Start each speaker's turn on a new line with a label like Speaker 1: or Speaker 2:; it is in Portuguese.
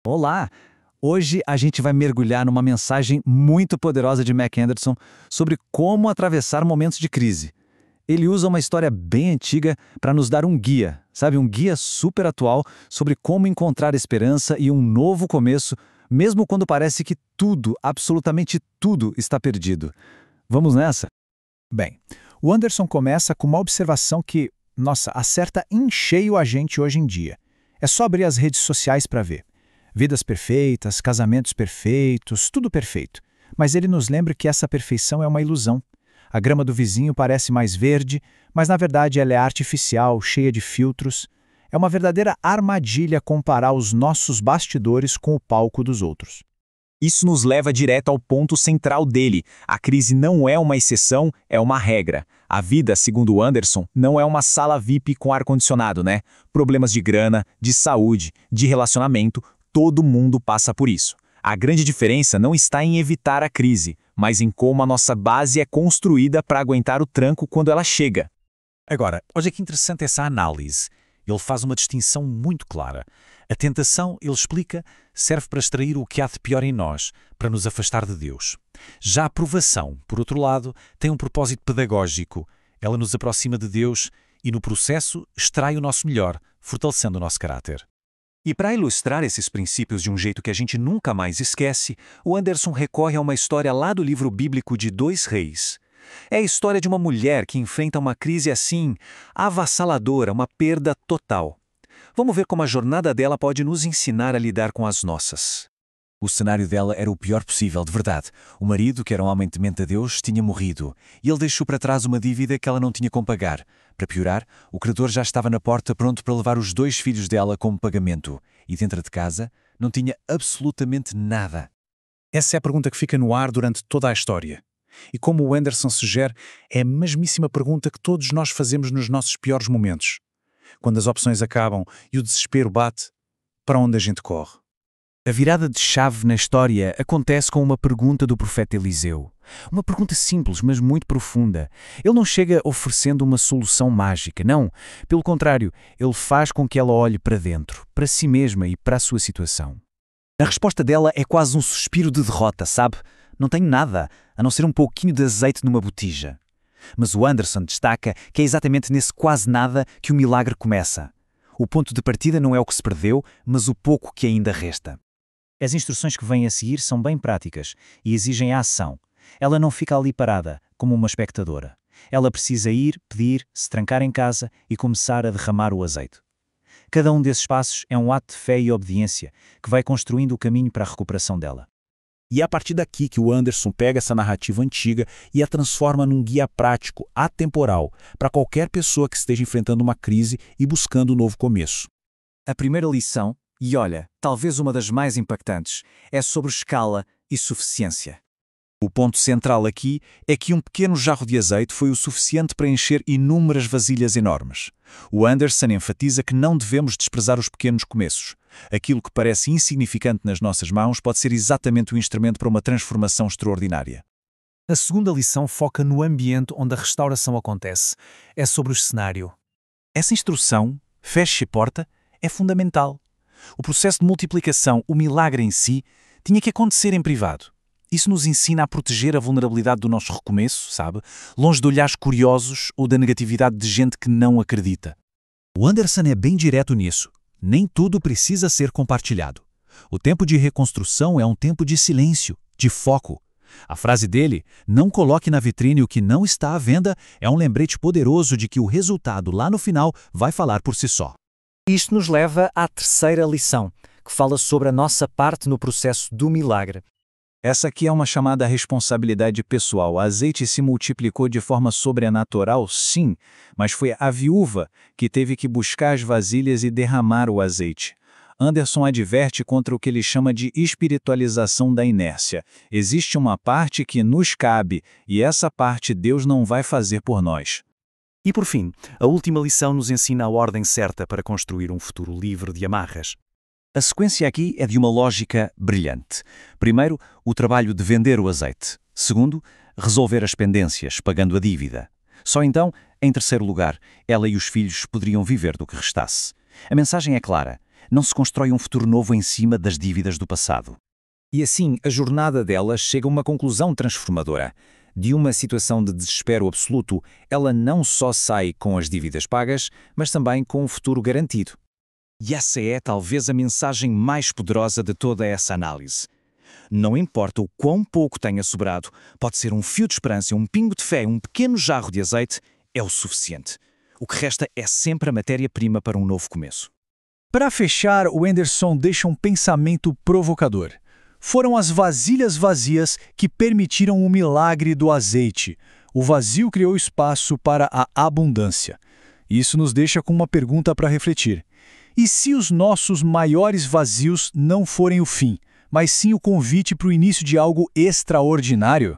Speaker 1: Olá! Hoje a gente vai mergulhar numa mensagem muito poderosa de Mac Anderson sobre como atravessar momentos de crise. Ele usa uma história bem antiga para nos dar um guia, sabe? Um guia super atual sobre como encontrar esperança e um novo começo, mesmo quando parece que tudo, absolutamente tudo, está perdido. Vamos nessa?
Speaker 2: Bem, o Anderson começa com uma observação que, nossa, acerta em cheio a gente hoje em dia. É só abrir as redes sociais para ver. Vidas perfeitas, casamentos perfeitos, tudo perfeito. Mas ele nos lembra que essa perfeição é uma ilusão. A grama do vizinho parece mais verde, mas na verdade ela é artificial, cheia de filtros. É uma verdadeira armadilha comparar os nossos bastidores com o palco dos outros.
Speaker 3: Isso nos leva direto ao ponto central dele. A crise não é uma exceção, é uma regra. A vida, segundo o Anderson, não é uma sala VIP com ar-condicionado, né? Problemas de grana, de saúde, de relacionamento, todo mundo passa por isso. A grande diferença não está em evitar a crise, mas em como a nossa base é construída para aguentar o tranco quando ela chega.
Speaker 4: Agora, olha que interessante essa análise. Ele faz uma distinção muito clara. A tentação, ele explica, serve para extrair o que há de pior em nós, para nos afastar de Deus. Já a provação, por outro lado, tem um propósito pedagógico. Ela nos aproxima de Deus e, no processo, extrai o nosso melhor, fortalecendo o nosso caráter.
Speaker 5: E para ilustrar esses princípios de um jeito que a gente nunca mais esquece, o Anderson recorre a uma história lá do livro bíblico de 2 Reis. É a história de uma mulher que enfrenta uma crise assim, avassaladora, uma perda total. Vamos ver como a jornada dela pode nos ensinar a lidar com as nossas.
Speaker 6: O cenário dela era o pior possível, de verdade. O marido, que era um homem temente a Deus, tinha morrido, e ele deixou para trás uma dívida que ela não tinha como pagar. Para piorar, o credor já estava na porta pronto para levar os 2 filhos dela como pagamento, e dentro de casa não tinha absolutamente nada.
Speaker 2: Essa é a pergunta que fica no ar durante toda a história. E como o Anderson sugere, é a mesmíssima pergunta que todos nós fazemos nos nossos piores momentos. Quando as opções acabam e o desespero bate, para onde a gente corre?
Speaker 7: A virada de chave na história acontece com uma pergunta do profeta Eliseu. Uma pergunta simples, mas muito profunda. Ele não chega oferecendo uma solução mágica, não. Pelo contrário, ele faz com que ela olhe para dentro, para si mesma e para a sua situação.
Speaker 1: A resposta dela é quase um suspiro de derrota, sabe? Não tenho nada, a não ser um pouquinho de azeite numa botija. Mas o Anderson destaca que é exatamente nesse quase nada que o milagre começa. O ponto de partida não é o que se perdeu, mas o pouco que ainda resta. As instruções que vêm a seguir são bem práticas e exigem a ação. Ela não fica ali parada, como uma espectadora. Ela precisa ir, pedir, se trancar em casa e começar a derramar o azeite. Cada um desses passos é um ato de fé e obediência que vai construindo o caminho para a recuperação dela.
Speaker 2: E é a partir daqui que o Anderson pega essa narrativa antiga e a transforma num guia prático, atemporal, para qualquer pessoa que esteja enfrentando uma crise e buscando um novo começo.
Speaker 1: A primeira lição, e olha, talvez uma das mais impactantes, é sobre escala e suficiência. O ponto central aqui é que um pequeno jarro de azeite foi o suficiente para encher inúmeras vasilhas enormes. O Anderson enfatiza que não devemos desprezar os pequenos começos. Aquilo que parece insignificante nas nossas mãos pode ser exatamente o instrumento para uma transformação extraordinária.
Speaker 8: A segunda lição foca no ambiente onde a restauração acontece. É sobre o cenário.
Speaker 7: Essa instrução, feche a porta, é fundamental. O processo de multiplicação, o milagre em si, tinha que acontecer em privado. Isso nos ensina a proteger a vulnerabilidade do nosso recomeço, sabe? Longe de olhares curiosos ou da negatividade de gente que não acredita.
Speaker 4: O Anderson é bem direto nisso. Nem tudo precisa ser compartilhado. O tempo de reconstrução é um tempo de silêncio, de foco. A frase dele, não coloque na vitrine o que não está à venda, é um lembrete poderoso de que o resultado lá no final vai falar por si só.
Speaker 9: Isto nos leva à terceira lição, que fala sobre a nossa parte no processo do milagre.
Speaker 1: Essa aqui é uma chamada responsabilidade pessoal. O azeite se multiplicou de forma sobrenatural, sim, mas foi a viúva que teve que buscar as vasilhas e derramar o azeite. Anderson adverte contra o que ele chama de espiritualização da inércia. Existe uma parte que nos cabe, e essa parte Deus não vai fazer por nós.
Speaker 7: E por fim, a última lição nos ensina a ordem certa para construir um futuro livre de amarras.
Speaker 1: A sequência aqui é de uma lógica brilhante. Primeiro, o trabalho de vender o azeite. Segundo, resolver as pendências, pagando a dívida. Só então, em terceiro lugar, ela e os filhos poderiam viver do que restasse. A mensagem é clara. Não se constrói um futuro novo em cima das dívidas do passado.
Speaker 3: E assim, a jornada dela chega a uma conclusão transformadora. De uma situação de desespero absoluto, ela não só sai com as dívidas pagas, mas também com um futuro garantido. E essa é talvez a mensagem mais poderosa de toda essa análise. Não importa o quão pouco tenha sobrado, pode ser um fio de esperança, um pingo de fé, um pequeno jarro de azeite, é o suficiente. O que resta é sempre a matéria-prima para um novo começo.
Speaker 2: Para fechar, o Anderson deixa um pensamento provocador. Foram as vasilhas vazias que permitiram o milagre do azeite. O vazio criou espaço para a abundância. Isso nos deixa com uma pergunta para refletir. E se os nossos maiores vazios não forem o fim, mas sim o convite para o início de algo extraordinário?